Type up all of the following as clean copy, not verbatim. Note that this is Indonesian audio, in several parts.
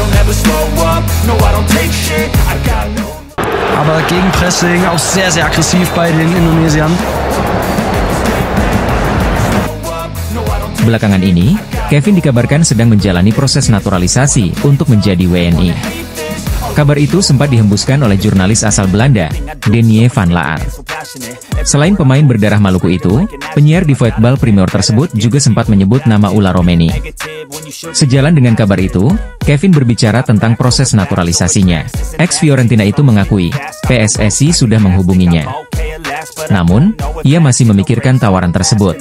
I'll never slow up, no I don't take shit, I got no. Aber Gegenpressing auch sehr, sehr aggressiv bei den Indonesiern. Belakangan ini, Kevin dikabarkan sedang menjalani proses naturalisasi untuk menjadi WNI. Kabar itu sempat dihembuskan oleh jurnalis asal Belanda, Denie van Laar. Selain pemain berdarah Maluku itu, penyiar di Voetbal Primeur tersebut juga sempat menyebut nama Ula Romeni. Sejalan dengan kabar itu, Kevin berbicara tentang proses naturalisasinya. Ex-Fiorentina itu mengakui, PSSI sudah menghubunginya. Namun, ia masih memikirkan tawaran tersebut.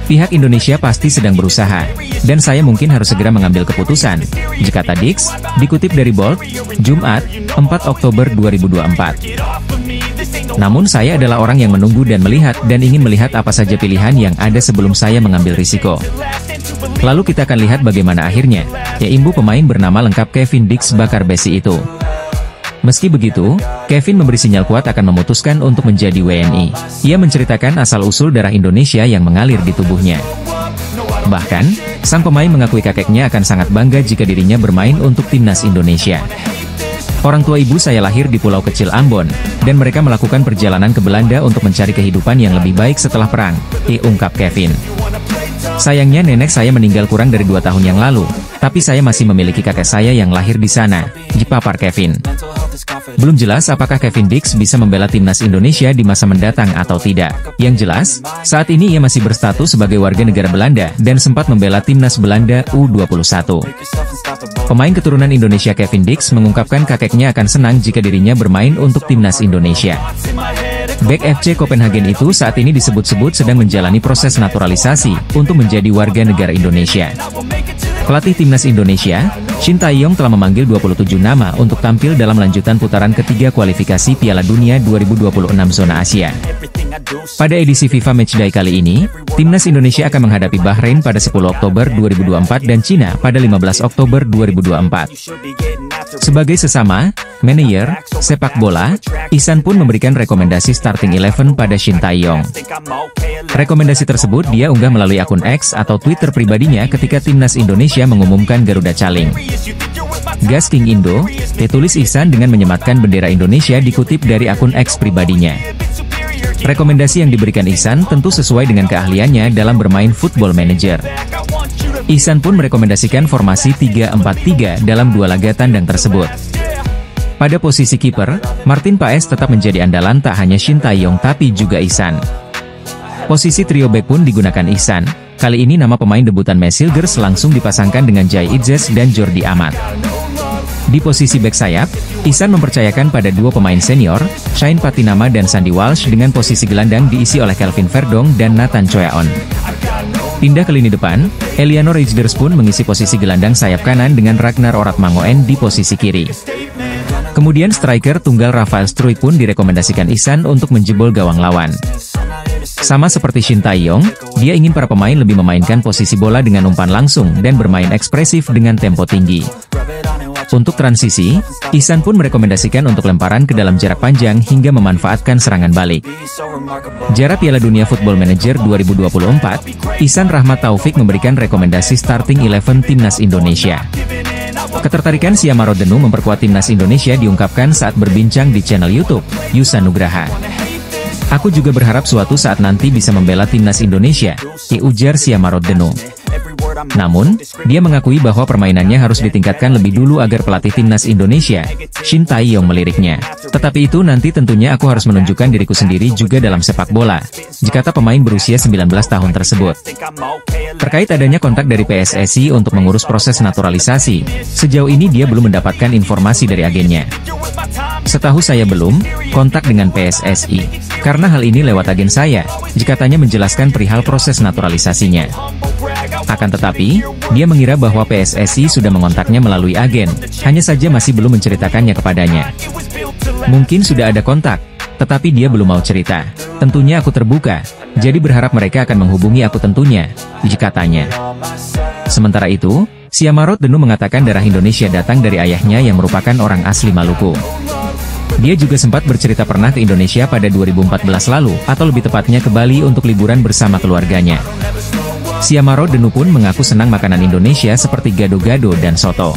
Pihak Indonesia pasti sedang berusaha, dan saya mungkin harus segera mengambil keputusan, jika Dix, dikutip dari Bold, Jumat, 4 Oktober 2024. Namun saya adalah orang yang menunggu dan melihat dan ingin melihat apa saja pilihan yang ada sebelum saya mengambil risiko. Lalu kita akan lihat bagaimana akhirnya, ya imbu pemain bernama lengkap Kevin Dix Bakarbesi itu. Meski begitu, Kevin memberi sinyal kuat akan memutuskan untuk menjadi WNI. Ia menceritakan asal-usul darah Indonesia yang mengalir di tubuhnya. Bahkan, sang pemain mengakui kakeknya akan sangat bangga jika dirinya bermain untuk timnas Indonesia. Orang tua ibu saya lahir di pulau kecil Ambon, dan mereka melakukan perjalanan ke Belanda untuk mencari kehidupan yang lebih baik setelah perang, ungkap Kevin. Sayangnya nenek saya meninggal kurang dari 2 tahun yang lalu, tapi saya masih memiliki kakek saya yang lahir di sana, papar Kevin. Belum jelas apakah Kevin Dix bisa membela timnas Indonesia di masa mendatang atau tidak. Yang jelas, saat ini ia masih berstatus sebagai warga negara Belanda dan sempat membela timnas Belanda U21. Pemain keturunan Indonesia Kevin Dix mengungkapkan kakeknya akan senang jika dirinya bermain untuk timnas Indonesia. Bek FC Copenhagen itu saat ini disebut-sebut sedang menjalani proses naturalisasi untuk menjadi warga negara Indonesia. Pelatih timnas Indonesia, Shin Tae-yong telah memanggil 27 nama untuk tampil dalam lanjutan putaran ketiga kualifikasi Piala Dunia 2026 zona Asia. Pada edisi FIFA Matchday kali ini, timnas Indonesia akan menghadapi Bahrain pada 10 Oktober 2024 dan Cina pada 15 Oktober 2024. Sebagai sesama manajer sepak bola, Ihsan pun memberikan rekomendasi starting 11 pada Shin Tae-yong. Rekomendasi tersebut dia unggah melalui akun X atau Twitter pribadinya ketika timnas Indonesia mengumumkan Garuda Caling. Gas King Indo, ditulis Ihsan dengan menyematkan bendera Indonesia dikutip dari akun X pribadinya. Rekomendasi yang diberikan Ihsan tentu sesuai dengan keahliannya dalam bermain Football Manager. Ihsan pun merekomendasikan formasi 3-4-3 dalam 2 laga tandang tersebut. Pada posisi kiper, Martin Paes tetap menjadi andalan tak hanya Shin Tae-yong tapi juga Ihsan. Posisi trio back pun digunakan Ihsan. Kali ini nama pemain debutan Mesilgers langsung dipasangkan dengan Jai Idzes dan Jordi Amat. Di posisi bek sayap, Ihsan mempercayakan pada 2 pemain senior, Shane Patinama dan Sandy Walsh dengan posisi gelandang diisi oleh Kelvin Verdong dan Nathan Choeon. Pindah ke lini depan, Eliano Reijnders pun mengisi posisi gelandang sayap kanan dengan Ragnar Oratmangoen di posisi kiri. Kemudian striker tunggal Rafael Struijk pun direkomendasikan Ihsan untuk menjebol gawang lawan. Sama seperti Shin Tae-yong, dia ingin para pemain lebih memainkan posisi bola dengan umpan langsung dan bermain ekspresif dengan tempo tinggi. Untuk transisi, Ihsan pun merekomendasikan untuk lemparan ke dalam jarak panjang hingga memanfaatkan serangan balik. Jarak Piala Dunia Football Manager 2024, Ihsan Rahmat Taufik memberikan rekomendasi starting 11 timnas Indonesia. Ketertarikan Siama Rodenu memperkuat timnas Indonesia diungkapkan saat berbincang di channel YouTube Yusa Nugraha. Aku juga berharap suatu saat nanti bisa membela timnas Indonesia, ujar Siama Rodenu. Namun, dia mengakui bahwa permainannya harus ditingkatkan lebih dulu agar pelatih timnas Indonesia, Shin Tae-yong meliriknya. Tetapi itu nanti tentunya aku harus menunjukkan diriku sendiri juga dalam sepak bola, jikata pemain berusia 19 tahun tersebut. Terkait adanya kontak dari PSSI untuk mengurus proses naturalisasi, sejauh ini dia belum mendapatkan informasi dari agennya. Setahu saya belum kontak dengan PSSI, karena hal ini lewat agen saya, jikatanya menjelaskan perihal proses naturalisasinya. Akan tetapi, dia mengira bahwa PSSI sudah mengontaknya melalui agen, hanya saja masih belum menceritakannya kepadanya. Mungkin sudah ada kontak, tetapi dia belum mau cerita. Tentunya aku terbuka, jadi berharap mereka akan menghubungi aku tentunya, jikatanya. Sementara itu, Siama Rodenu mengatakan darah Indonesia datang dari ayahnya yang merupakan orang asli Maluku. Dia juga sempat bercerita pernah ke Indonesia pada 2014 lalu, atau lebih tepatnya ke Bali untuk liburan bersama keluarganya. Siama Rodenu pun mengaku senang makanan Indonesia seperti gado-gado dan soto.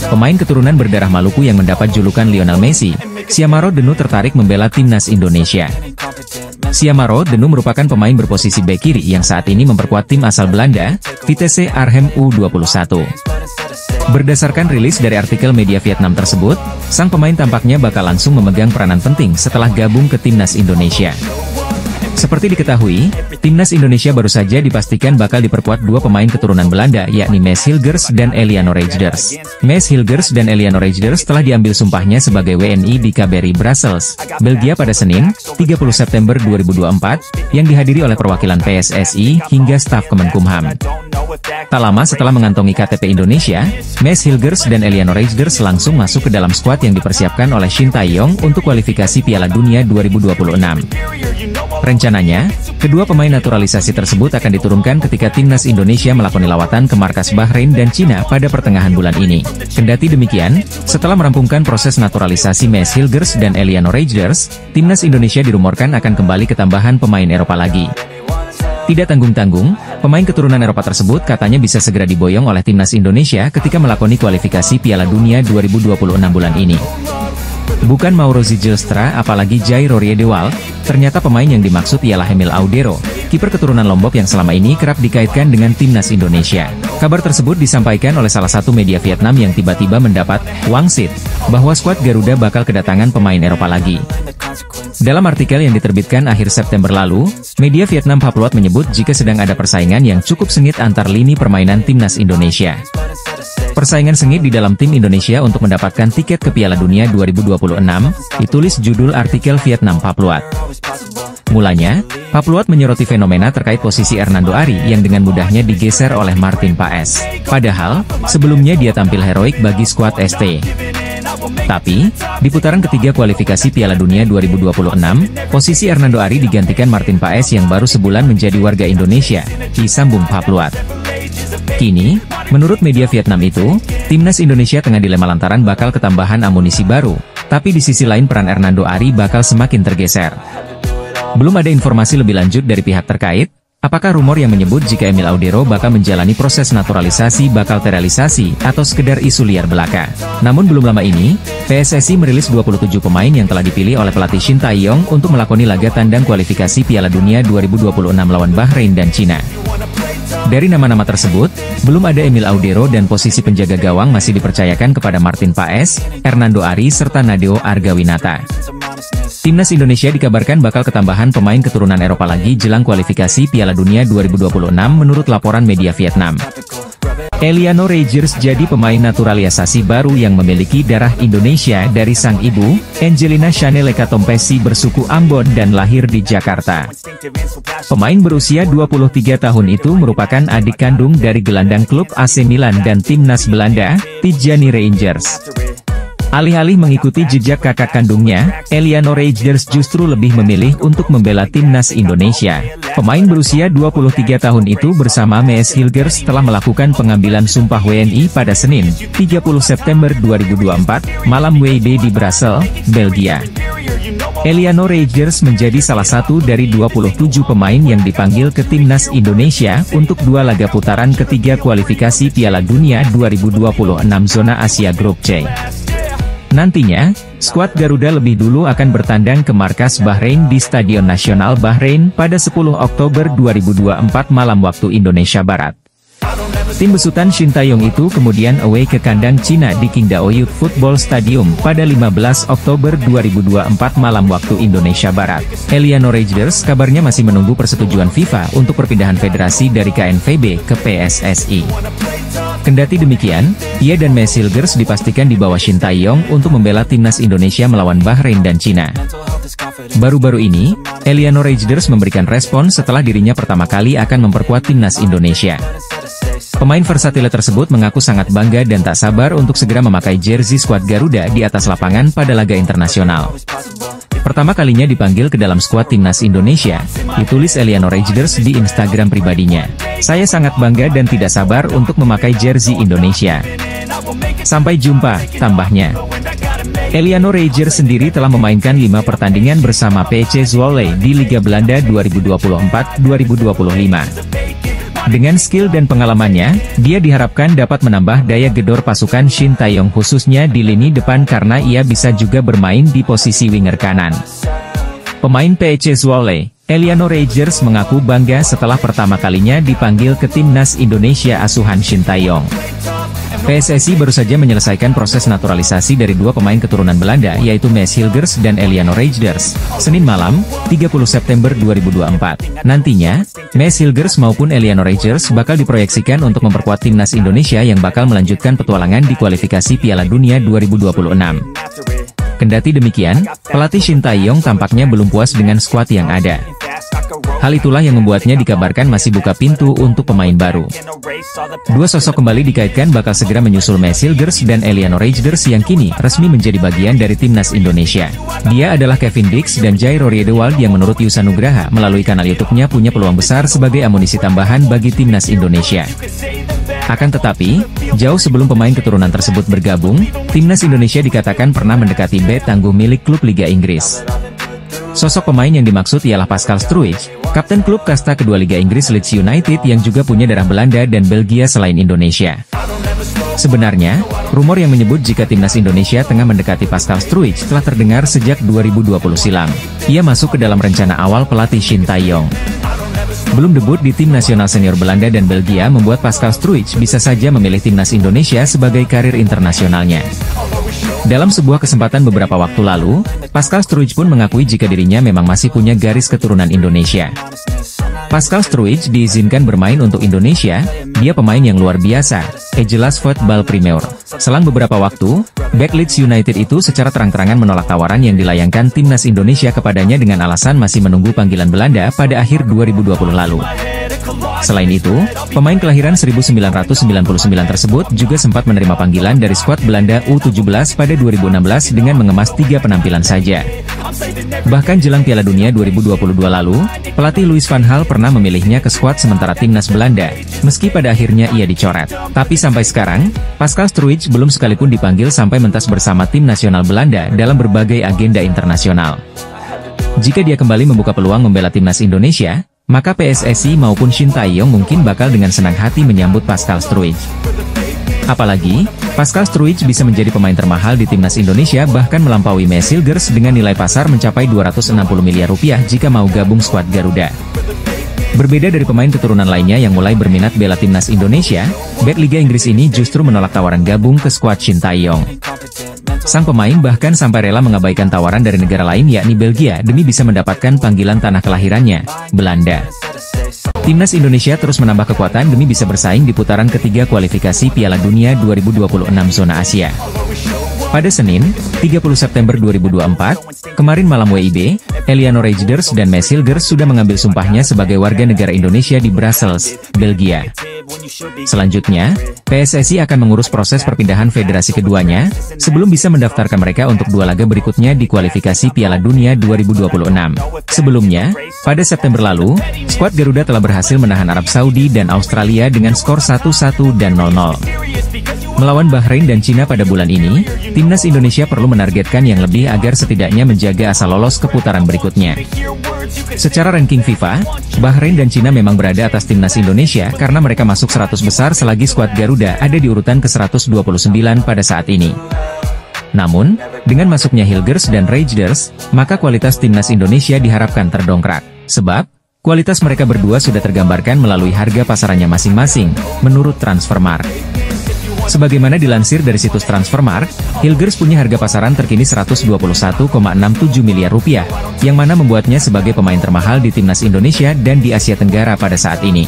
pemain keturunan berdarah Maluku yang mendapat julukan Lionel Messi, Siamaro Denu tertarik membela timnas Indonesia. Siamaro Denu merupakan pemain berposisi bek kiri yang saat ini memperkuat tim asal Belanda, Vitesse Arnhem U21. Berdasarkan rilis dari artikel media Vietnam tersebut, sang pemain tampaknya bakal langsung memegang peranan penting setelah gabung ke timnas Indonesia. Seperti diketahui, timnas Indonesia baru saja dipastikan bakal diperkuat dua pemain keturunan Belanda yakni Maes Hilgers dan Eliano Reijers. Maes Hilgers dan Eliano Reijers telah diambil sumpahnya sebagai WNI di KBRI Brussels, Belgia pada Senin, 30 September 2024, yang dihadiri oleh perwakilan PSSI hingga staf Kemenkumham. Tak lama setelah mengantongi KTP Indonesia, Maes Hilgers dan Eliano Reijers langsung masuk ke dalam skuad yang dipersiapkan oleh Shin Tae-yong untuk kualifikasi Piala Dunia 2026. Rencananya, kedua pemain naturalisasi tersebut akan diturunkan ketika timnas Indonesia melakoni lawatan ke markas Bahrain dan Cina pada pertengahan bulan ini. Kendati demikian, setelah merampungkan proses naturalisasi Maes Hilgers dan Eliano Reijers, timnas Indonesia dirumorkan akan kembali ke tambahan pemain Eropa lagi. Tidak tanggung-tanggung, pemain keturunan Eropa tersebut katanya bisa segera diboyong oleh timnas Indonesia ketika melakoni kualifikasi Piala Dunia 2026 bulan ini. Bukan Mauro Zijlstra apalagi Jairo Riedewald, ternyata pemain yang dimaksud ialah Emil Audero, kiper keturunan Lombok yang selama ini kerap dikaitkan dengan timnas Indonesia. Kabar tersebut disampaikan oleh salah satu media Vietnam yang tiba-tiba mendapat wangsit bahwa skuad Garuda bakal kedatangan pemain Eropa lagi. Dalam artikel yang diterbitkan akhir September lalu, media Vietnam Papluat menyebut jika sedang ada persaingan yang cukup sengit antar lini permainan timnas Indonesia. Persaingan sengit di dalam tim Indonesia untuk mendapatkan tiket ke Piala Dunia 2026, ditulis judul artikel Vietnam Papluat. Mulanya, Papluat menyoroti fenomena terkait posisi Hernando Ari yang dengan mudahnya digeser oleh Martin Paes. Padahal, sebelumnya dia tampil heroik bagi skuad ST. Tapi, di putaran ketiga kualifikasi Piala Dunia 2026, posisi Hernando Ari digantikan Martin Paes yang baru sebulan menjadi warga Indonesia, disambung Papluat. Kini, menurut media Vietnam itu, timnas Indonesia tengah dilema lantaran bakal ketambahan amunisi baru, tapi di sisi lain peran Hernando Ari bakal semakin tergeser. Belum ada informasi lebih lanjut dari pihak terkait, apakah rumor yang menyebut jika Emil Audero bakal menjalani proses naturalisasi bakal terrealisasi atau sekedar isu liar belaka. Namun belum lama ini, PSSI merilis 27 pemain yang telah dipilih oleh pelatih Shin Tae-yong untuk melakoni laga tandang kualifikasi Piala Dunia 2026 lawan Bahrain dan Cina. Dari nama-nama tersebut, belum ada Emil Audero dan posisi penjaga gawang masih dipercayakan kepada Martin Paes, Hernando Ari serta Nadeo Argawinata. Timnas Indonesia dikabarkan bakal ketambahan pemain keturunan Eropa lagi jelang kualifikasi Piala Dunia 2026 menurut laporan media Vietnam. Eliano Reijers jadi pemain naturalisasi baru yang memiliki darah Indonesia dari sang ibu, Angelina Chanel Ekatompesi bersuku Ambon dan lahir di Jakarta. Pemain berusia 23 tahun itu merupakan adik kandung dari gelandang klub AC Milan dan timnas Belanda, Tijani Reijers. Alih-alih mengikuti jejak kakak kandungnya, Eliano Reijers justru lebih memilih untuk membela timnas Indonesia. Pemain berusia 23 tahun itu bersama Maes Hilgers telah melakukan pengambilan sumpah WNI pada Senin, 30 September 2024, malam WIB di Brussels, Belgia. Eliano Reijers menjadi salah satu dari 27 pemain yang dipanggil ke timnas Indonesia untuk dua laga putaran ketiga kualifikasi Piala Dunia 2026 zona Asia Grup C. Nantinya, skuad Garuda lebih dulu akan bertandang ke markas Bahrain di Stadion Nasional Bahrain pada 10 Oktober 2024 malam waktu Indonesia Barat. Tim besutan Shin Tae-yong itu kemudian away ke kandang Cina di Qingdao Youth Football Stadium pada 15 Oktober 2024 malam waktu Indonesia Barat. Eliano Reijers kabarnya masih menunggu persetujuan FIFA untuk perpindahan federasi dari KNVB ke PSSI. Kendati demikian, ia dan Maes Hilgers dipastikan di bawah Shin Tae-yong untuk membela timnas Indonesia melawan Bahrain dan Cina. Baru-baru ini, Eliano Reijers memberikan respon setelah dirinya pertama kali akan memperkuat timnas Indonesia. Pemain versatile tersebut mengaku sangat bangga dan tak sabar untuk segera memakai jersey skuad Garuda di atas lapangan pada laga internasional. Pertama kalinya dipanggil ke dalam skuad timnas Indonesia, ditulis Eliano Reijers di Instagram pribadinya. Saya sangat bangga dan tidak sabar untuk memakai jersey Indonesia. Sampai jumpa, tambahnya. Eliano Reijers sendiri telah memainkan 5 pertandingan bersama PC Zwolle di Liga Belanda 2024-2025. Dengan skill dan pengalamannya, dia diharapkan dapat menambah daya gedor pasukan Shin Tae-yong khususnya di lini depan karena ia bisa juga bermain di posisi winger kanan. Pemain PEC Zwolle, Eliano Reijers mengaku bangga setelah pertama kalinya dipanggil ke timnas Indonesia asuhan Shin Tae-yong. PSSI baru saja menyelesaikan proses naturalisasi dari dua pemain keturunan Belanda yaitu Mads Hilgers dan Eliano Reijers, Senin malam, 30 September 2024. Nantinya, Mads Hilgers maupun Eliano Reijers bakal diproyeksikan untuk memperkuat timnas Indonesia yang bakal melanjutkan petualangan di kualifikasi Piala Dunia 2026. Kendati demikian, pelatih Shin Tae-yong tampaknya belum puas dengan skuad yang ada. Hal itulah yang membuatnya dikabarkan masih buka pintu untuk pemain baru. Dua sosok kembali dikaitkan bakal segera menyusul Mads Hilgers dan Eliano Reijers yang kini resmi menjadi bagian dari timnas Indonesia. Dia adalah Kevin Dix dan Jairo Riedewald yang menurut Yusa Nugraha melalui kanal YouTube-nya punya peluang besar sebagai amunisi tambahan bagi timnas Indonesia. Akan tetapi, jauh sebelum pemain keturunan tersebut bergabung, timnas Indonesia dikatakan pernah mendekati bek tangguh milik klub Liga Inggris. Sosok pemain yang dimaksud ialah Pascal Struijk, kapten klub kasta kedua Liga Inggris Leeds United yang juga punya darah Belanda dan Belgia selain Indonesia. Sebenarnya, rumor yang menyebut jika timnas Indonesia tengah mendekati Pascal Struijk telah terdengar sejak 2020 silam. Ia masuk ke dalam rencana awal pelatih Shin Tae-yong. Belum debut di tim nasional senior Belanda dan Belgia membuat Pascal Struijk bisa saja memilih timnas Indonesia sebagai karir internasionalnya. Dalam sebuah kesempatan beberapa waktu lalu, Pascal Struijk pun mengakui jika dirinya memang masih punya garis keturunan Indonesia. Pascal Struijk diizinkan bermain untuk Indonesia, dia pemain yang luar biasa, jelas Football Premier. Selang beberapa waktu, bek Leeds United itu secara terang-terangan menolak tawaran yang dilayangkan timnas Indonesia kepadanya dengan alasan masih menunggu panggilan Belanda pada akhir 2020 lalu. Selain itu, pemain kelahiran 1999 tersebut juga sempat menerima panggilan dari skuad Belanda U17 pada 2016 dengan mengemas 3 penampilan saja. Bahkan jelang Piala Dunia 2022 lalu, pelatih Louis van Gaal pernah memilihnya ke skuad sementara timnas Belanda, meski pada akhirnya ia dicoret. Tapi sampai sekarang, Pascal Struijk belum sekalipun dipanggil sampai mentas bersama tim nasional Belanda dalam berbagai agenda internasional. Jika dia kembali membuka peluang membela timnas Indonesia, maka PSSI maupun Shin Tae-yong mungkin bakal dengan senang hati menyambut Pascal Struijk. Apalagi, Pascal Struijk bisa menjadi pemain termahal di timnas Indonesia bahkan melampaui Mads Hilgers dengan nilai pasar mencapai 260 miliar rupiah jika mau gabung skuad Garuda. Berbeda dari pemain keturunan lainnya yang mulai berminat bela timnas Indonesia, bek Liga Inggris ini justru menolak tawaran gabung ke skuad Shin Tae-yong. Sang pemain bahkan sampai rela mengabaikan tawaran dari negara lain yakni Belgia demi bisa mendapatkan panggilan tanah kelahirannya, Belanda. Timnas Indonesia terus menambah kekuatan demi bisa bersaing di putaran ketiga kualifikasi Piala Dunia 2026 zona Asia. Pada Senin, 30 September 2024, kemarin malam WIB, Eliano Reijers dan Mads Hilgers sudah mengambil sumpahnya sebagai warga negara Indonesia di Brussels, Belgia. Selanjutnya, PSSI akan mengurus proses perpindahan federasi keduanya, sebelum bisa mendaftarkan mereka untuk dua laga berikutnya di kualifikasi Piala Dunia 2026. Sebelumnya, pada September lalu, skuad Garuda telah berhasil menahan Arab Saudi dan Australia dengan skor 1-1 dan 0-0. Melawan Bahrain dan Cina pada bulan ini, timnas Indonesia perlu menargetkan yang lebih agar setidaknya menjaga asa lolos ke putaran berikutnya. Secara ranking FIFA, Bahrain dan Cina memang berada atas timnas Indonesia karena mereka masuk 100 besar selagi skuad Garuda ada di urutan ke-129 pada saat ini. Namun, dengan masuknya Hilgers dan Reijers, maka kualitas timnas Indonesia diharapkan terdongkrak. Sebab, kualitas mereka berdua sudah tergambarkan melalui harga pasarannya masing-masing, menurut Transfermarkt. Sebagaimana dilansir dari situs Transfermarkt, Hilgers punya harga pasaran terkini 121,67 miliar rupiah, yang mana membuatnya sebagai pemain termahal di timnas Indonesia dan di Asia Tenggara pada saat ini.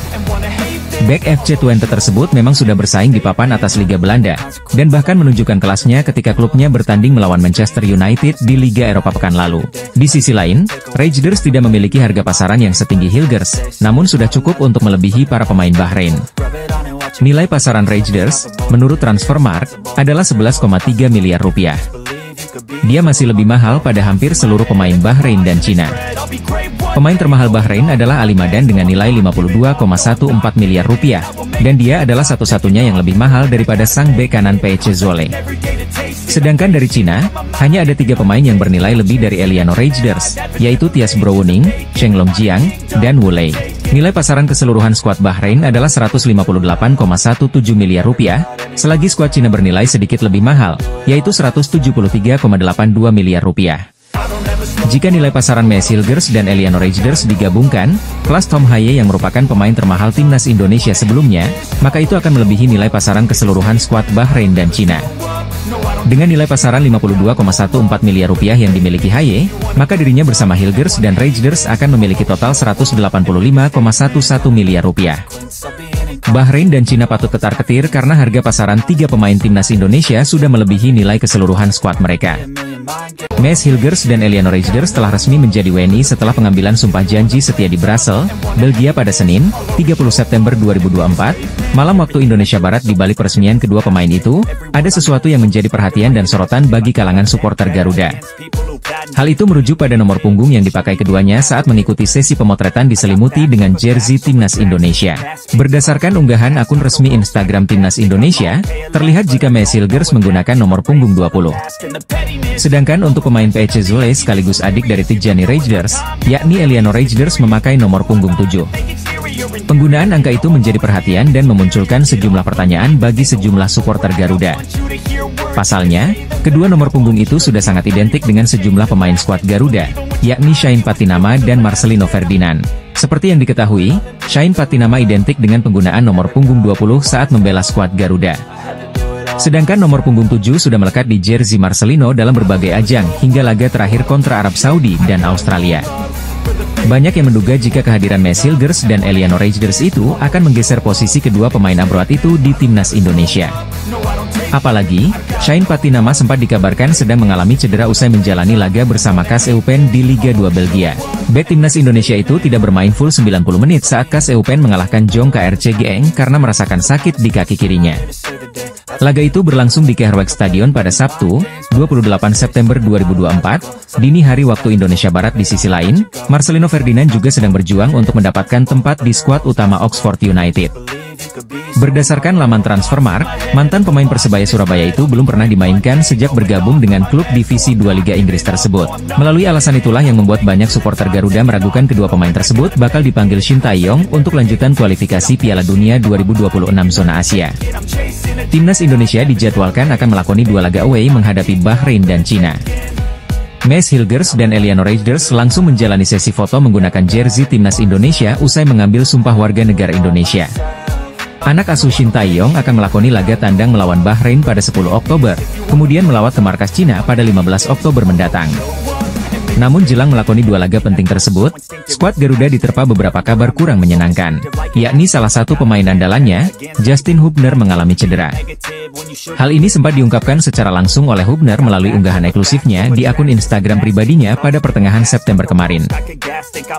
Bek FC Twente tersebut memang sudah bersaing di papan atas Liga Belanda, dan bahkan menunjukkan kelasnya ketika klubnya bertanding melawan Manchester United di Liga Eropa pekan lalu. Di sisi lain, Reijers tidak memiliki harga pasaran yang setinggi Hilgers, namun sudah cukup untuk melebihi para pemain Bahrain. Nilai pasaran Reijers, menurut Transfermarkt, adalah 11,3 miliar rupiah. Dia masih lebih mahal pada hampir seluruh pemain Bahrain dan Cina. Pemain termahal Bahrain adalah Ali Madan dengan nilai 52,14 miliar rupiah, dan dia adalah satu-satunya yang lebih mahal daripada sang bek kanan PEC Zwolle. Sedangkan dari Cina, hanya ada 3 pemain yang bernilai lebih dari Eliano Reijers, yaitu Thies Brouwening, Cheng Longjiang, dan Wu Lei. Nilai pasaran keseluruhan skuad Bahrain adalah 158,17 miliar rupiah, selagi skuad Cina bernilai sedikit lebih mahal, yaitu 173,82 miliar rupiah. Jika nilai pasaran Maes Hilgers dan Eliano Reijnders digabungkan, kelas Tom Haye yang merupakan pemain termahal timnas Indonesia sebelumnya, maka itu akan melebihi nilai pasaran keseluruhan skuad Bahrain dan Cina. Dengan nilai pasaran 52,14 miliar rupiah yang dimiliki Haye, maka dirinya bersama Hilgers dan Reijnders akan memiliki total 185,11 miliar rupiah. Bahrain dan Cina patut ketar-ketir karena harga pasaran 3 pemain timnas Indonesia sudah melebihi nilai keseluruhan skuad mereka. Maes Hilgers dan Eliano Reijnders telah resmi menjadi WNI setelah pengambilan sumpah janji setia di Brussels, Belgia pada Senin, 30 September 2024, malam waktu Indonesia Barat. Di balik peresmian kedua pemain itu, ada sesuatu yang menjadi perhatian dan sorotan bagi kalangan supporter Garuda. Hal itu merujuk pada nomor punggung yang dipakai keduanya saat mengikuti sesi pemotretan diselimuti dengan jersey timnas Indonesia. Berdasarkan unggahan akun resmi Instagram timnas Indonesia, terlihat jika Maes Hilgers menggunakan nomor punggung 20. Sedangkan untuk pemain PEC Zule sekaligus adik dari Tijani Reijnders, yakni Eliano Reijnders memakai nomor punggung 7. Penggunaan angka itu menjadi perhatian dan memunculkan sejumlah pertanyaan bagi sejumlah supporter Garuda. Pasalnya, kedua nomor punggung itu sudah sangat identik dengan sejumlah pemain skuad Garuda, yakni Shain Patinama dan Marcelino Ferdinand. Seperti yang diketahui, Shain Patinama identik dengan penggunaan nomor punggung 20 saat membela skuad Garuda. Sedangkan nomor punggung 7 sudah melekat di jersey Marcelino dalam berbagai ajang hingga laga terakhir kontra Arab Saudi dan Australia. Banyak yang menduga jika kehadiran Maes Hilgers dan Eliano Reijnders itu akan menggeser posisi kedua pemain abroad itu di timnas Indonesia. Apalagi, Shain Patinama sempat dikabarkan sedang mengalami cedera usai menjalani laga bersama KAS Eupen di Liga 2 Belgia. Bek timnas Indonesia itu tidak bermain full 90 menit saat KAS Eupen mengalahkan Jong KRC Genk karena merasakan sakit di kaki kirinya. Laga itu berlangsung di Kerwijk Stadion pada Sabtu, 28 September 2024, dini hari waktu Indonesia Barat. Di sisi lain, Marcelino Ferdinand juga sedang berjuang untuk mendapatkan tempat di skuad utama Oxford United. Berdasarkan laman Transfermarkt, mantan pemain Persebaya Surabaya itu belum pernah dimainkan sejak bergabung dengan klub divisi 2 Liga Inggris tersebut. Melalui alasan itulah yang membuat banyak supporter Garuda meragukan kedua pemain tersebut bakal dipanggil Shin Tae-yong untuk lanjutan kualifikasi Piala Dunia 2026 zona Asia. Timnas Indonesia dijadwalkan akan melakoni 2 laga away menghadapi Bahrain dan Cina. Maes Hilgers dan Eliano Reijnders langsung menjalani sesi foto menggunakan jersey timnas Indonesia usai mengambil sumpah warga negara Indonesia. Anak asuh Shin Tae-yong akan melakoni laga tandang melawan Bahrain pada 10 Oktober, kemudian melawat ke markas Cina pada 15 Oktober mendatang. Namun jelang melakoni 2 laga penting tersebut, skuad Garuda diterpa beberapa kabar kurang menyenangkan, yakni salah satu pemain andalannya, Justin Hubner mengalami cedera. Hal ini sempat diungkapkan secara langsung oleh Hubner melalui unggahan eksklusifnya di akun Instagram pribadinya pada pertengahan September kemarin.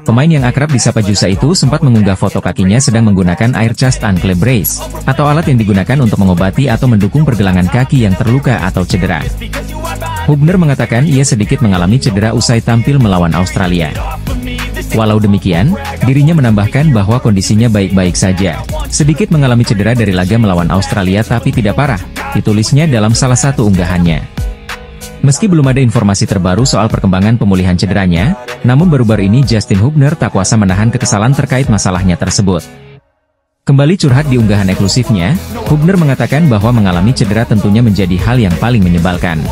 Pemain yang akrab disapa Jusa itu sempat mengunggah foto kakinya sedang menggunakan air chest ankle brace, atau alat yang digunakan untuk mengobati atau mendukung pergelangan kaki yang terluka atau cedera. Hubner mengatakan ia sedikit mengalami cedera usai tampil melawan Australia. Walau demikian, dirinya menambahkan bahwa kondisinya baik-baik saja. Sedikit mengalami cedera dari laga melawan Australia tapi tidak parah, ditulisnya dalam salah satu unggahannya. Meski belum ada informasi terbaru soal perkembangan pemulihan cederanya, namun baru-baru ini Justin Hubner tak kuasa menahan kekesalan terkait masalahnya tersebut. Kembali curhat di unggahan eksklusifnya, Hubner mengatakan bahwa mengalami cedera tentunya menjadi hal yang paling menyebalkan.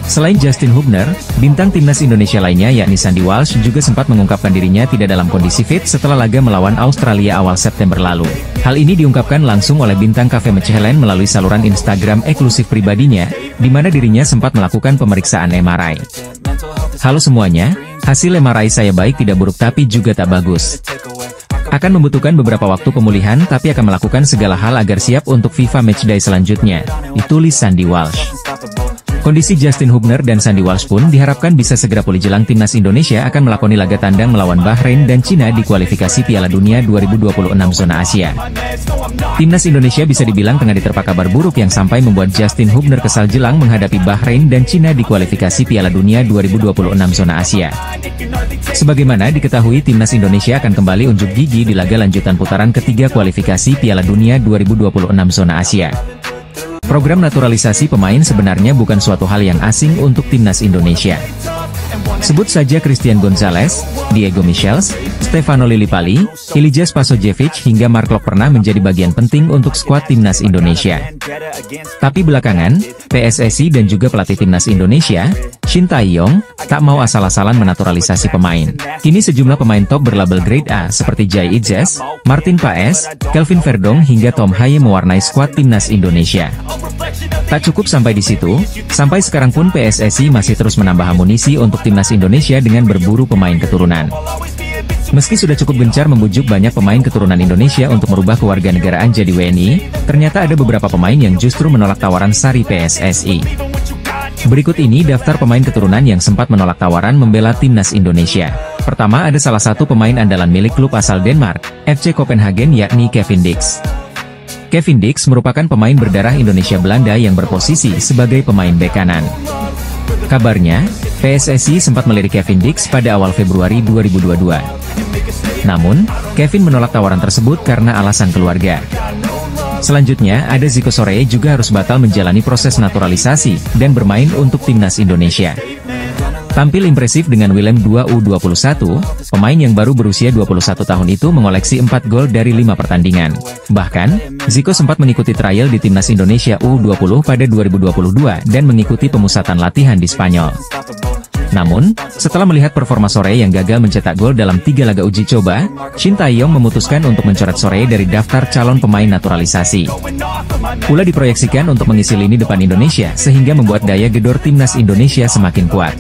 Selain Justin Hubner, bintang timnas Indonesia lainnya yakni Sandy Walsh juga sempat mengungkapkan dirinya tidak dalam kondisi fit setelah laga melawan Australia awal September lalu. Hal ini diungkapkan langsung oleh bintang Cafe Mechelen melalui saluran Instagram eksklusif pribadinya, di mana dirinya sempat melakukan pemeriksaan MRI. Halo semuanya, hasil MRI saya baik tidak buruk tapi juga tak bagus. Akan membutuhkan beberapa waktu pemulihan tapi akan melakukan segala hal agar siap untuk FIFA Matchday selanjutnya, ditulis Sandy Walsh. Kondisi Justin Hubner dan Sandy Walsh pun diharapkan bisa segera pulih jelang timnas Indonesia akan melakoni laga tandang melawan Bahrain dan Cina di kualifikasi Piala Dunia 2026 zona Asia. Timnas Indonesia bisa dibilang tengah diterpa kabar buruk yang sampai membuat Justin Hubner kesal jelang menghadapi Bahrain dan Cina di kualifikasi Piala Dunia 2026 zona Asia. Sebagaimana diketahui, timnas Indonesia akan kembali unjuk gigi di laga lanjutan putaran ketiga kualifikasi Piala Dunia 2026 zona Asia. Program naturalisasi pemain sebenarnya bukan suatu hal yang asing untuk timnas Indonesia. Sebut saja Christian Gonzalez, Diego Michels, Stefano Lillipali, Ilija Spasojevic hingga Mark Klok pernah menjadi bagian penting untuk skuad timnas Indonesia. Tapi belakangan, PSSI dan juga pelatih timnas Indonesia, Shin Tae-yong, tak mau asal-asalan menaturalisasi pemain. Kini sejumlah pemain top berlabel grade A seperti Jai Itzes, Martin Paes, Kelvin Verdong hingga Tom Haye mewarnai skuad timnas Indonesia. Tak cukup sampai di situ, sampai sekarang pun PSSI masih terus menambah amunisi untuk timnas Indonesia dengan berburu pemain keturunan. Meski sudah cukup gencar membujuk banyak pemain keturunan Indonesia untuk merubah kewarganegaraan jadi WNI, ternyata ada beberapa pemain yang justru menolak tawaran sari PSSI. Berikut ini daftar pemain keturunan yang sempat menolak tawaran membela timnas Indonesia. Pertama ada salah satu pemain andalan milik klub asal Denmark, FC Copenhagen yakni Kevin Dix. Kevin Dix merupakan pemain berdarah Indonesia Belanda yang berposisi sebagai pemain bek kanan. Kabarnya, PSSI sempat melirik Kevin Dix pada awal Februari 2022. Namun, Kevin menolak tawaran tersebut karena alasan keluarga. Selanjutnya, ada Zico Soreye juga harus batal menjalani proses naturalisasi dan bermain untuk timnas Indonesia. Tampil impresif dengan Willem II U21, pemain yang baru berusia 21 tahun itu mengoleksi 4 gol dari 5 pertandingan. Bahkan, Zico sempat mengikuti trial di timnas Indonesia U20 pada 2022 dan mengikuti pemusatan latihan di Spanyol. Namun, setelah melihat performa Soreye yang gagal mencetak gol dalam 3 laga uji coba, Shin Tae-yong memutuskan untuk mencoret Soreye dari daftar calon pemain naturalisasi. Pula diproyeksikan untuk mengisi lini depan Indonesia sehingga membuat daya gedor timnas Indonesia semakin kuat.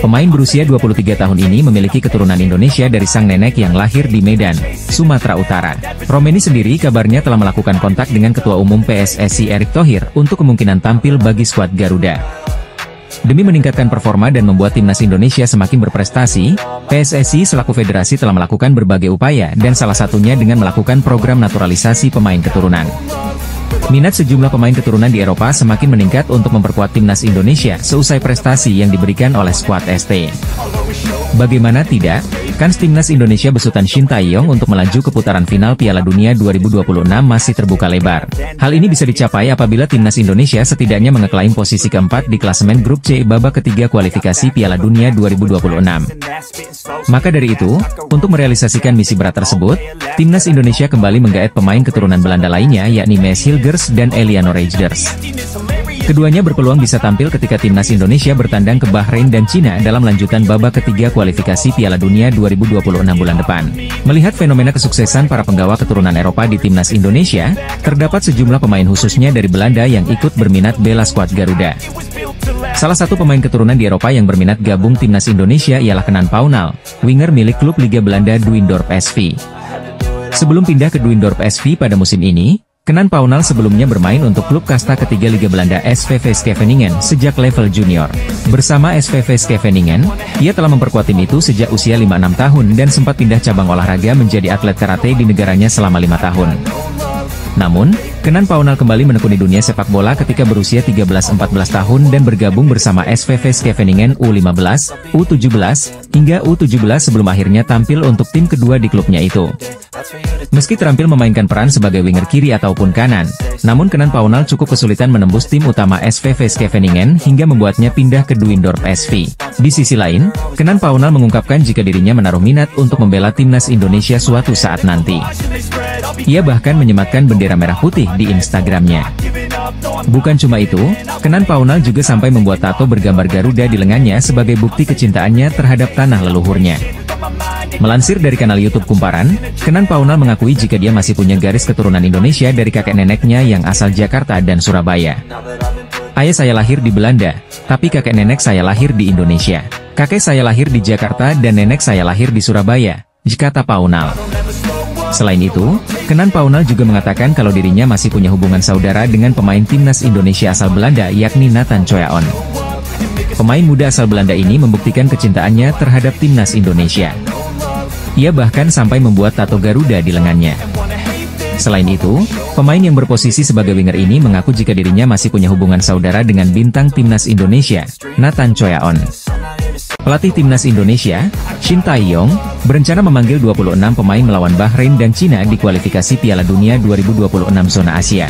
Pemain berusia 23 tahun ini memiliki keturunan Indonesia dari sang nenek yang lahir di Medan, Sumatera Utara. Romeni sendiri kabarnya telah melakukan kontak dengan Ketua Umum PSSI Erick Thohir untuk kemungkinan tampil bagi skuad Garuda. Demi meningkatkan performa dan membuat timnas Indonesia semakin berprestasi, PSSI selaku federasi telah melakukan berbagai upaya dan salah satunya dengan melakukan program naturalisasi pemain keturunan. Minat sejumlah pemain keturunan di Eropa semakin meningkat untuk memperkuat timnas Indonesia seusai prestasi yang diberikan oleh skuad ST. Bagaimana tidak, kans timnas Indonesia besutan Shin Tae-yong untuk melaju ke putaran final Piala Dunia 2026 masih terbuka lebar. Hal ini bisa dicapai apabila timnas Indonesia setidaknya mengeklaim posisi keempat di klasemen grup C babak ketiga kualifikasi Piala Dunia 2026. Maka dari itu, untuk merealisasikan misi berat tersebut, timnas Indonesia kembali menggaet pemain keturunan Belanda lainnya yakni Mees Hilgers dan Eliano Reijers. Keduanya berpeluang bisa tampil ketika timnas Indonesia bertandang ke Bahrain dan Cina dalam lanjutan babak ketiga kualifikasi Piala Dunia 2026 bulan depan. Melihat fenomena kesuksesan para penggawa keturunan Eropa di timnas Indonesia, terdapat sejumlah pemain khususnya dari Belanda yang ikut berminat bela skuad Garuda. Salah satu pemain keturunan di Eropa yang berminat gabung timnas Indonesia ialah Kenan Paunal, winger milik klub Liga Belanda Duindorp SV. Sebelum pindah ke Duindorp SV pada musim ini, Kenan Paunal sebelumnya bermain untuk klub kasta ketiga Liga Belanda SVV Scheveningen sejak level junior. Bersama SVV Scheveningen, ia telah memperkuat tim itu sejak usia 5-6 tahun dan sempat pindah cabang olahraga menjadi atlet karate di negaranya selama 5 tahun. Namun, Kenan Paunal kembali menekuni dunia sepak bola ketika berusia 13-14 tahun dan bergabung bersama SVV Scheveningen U15, U17, hingga U17 sebelum akhirnya tampil untuk tim kedua di klubnya itu. Meski terampil memainkan peran sebagai winger kiri ataupun kanan, namun Kenan Paunal cukup kesulitan menembus tim utama SVV Scheveningen hingga membuatnya pindah ke Duindorp SV. Di sisi lain, Kenan Paunal mengungkapkan jika dirinya menaruh minat untuk membela timnas Indonesia suatu saat nanti. Ia bahkan menyematkan bendera merah putih di Instagramnya. Bukan cuma itu, Kenan Paunal juga sampai membuat tato bergambar Garuda di lengannya sebagai bukti kecintaannya terhadap tanah leluhurnya. Melansir dari kanal YouTube Kumparan, Kenan Paunal mengakui jika dia masih punya garis keturunan Indonesia dari kakek neneknya yang asal Jakarta dan Surabaya. Ayah saya lahir di Belanda, tapi kakek nenek saya lahir di Indonesia. Kakek saya lahir di Jakarta dan nenek saya lahir di Surabaya, kata Paunal. Selain itu, Kenan Paunal juga mengatakan kalau dirinya masih punya hubungan saudara dengan pemain timnas Indonesia asal Belanda yakni Nathan Choyaon. Pemain muda asal Belanda ini membuktikan kecintaannya terhadap timnas Indonesia. Ia bahkan sampai membuat tato Garuda di lengannya. Selain itu, pemain yang berposisi sebagai winger ini mengaku jika dirinya masih punya hubungan saudara dengan bintang timnas Indonesia, Nathan Choyaon. Pelatih timnas Indonesia, Shin Tae-yong, berencana memanggil 26 pemain melawan Bahrain dan Cina di kualifikasi Piala Dunia 2026 zona Asia.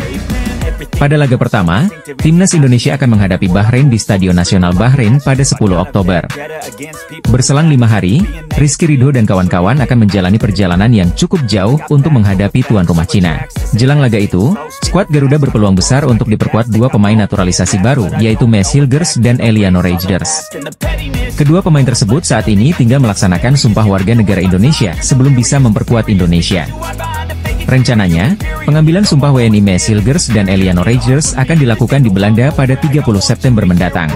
Pada laga pertama, Timnas Indonesia akan menghadapi Bahrain di Stadion Nasional Bahrain pada 10 Oktober. Berselang 5 hari, Rizky Ridho dan kawan-kawan akan menjalani perjalanan yang cukup jauh untuk menghadapi tuan rumah Cina. Jelang laga itu, skuad Garuda berpeluang besar untuk diperkuat dua pemain naturalisasi baru, yaitu Maes Hilgers dan Eliano Reijers. Kedua pemain tersebut saat ini tinggal melaksanakan sumpah warga negara Indonesia sebelum bisa memperkuat Indonesia. Rencananya, pengambilan sumpah WNI Maes Hilgers dan Eliano Reijers akan dilakukan di Belanda pada 30 September mendatang.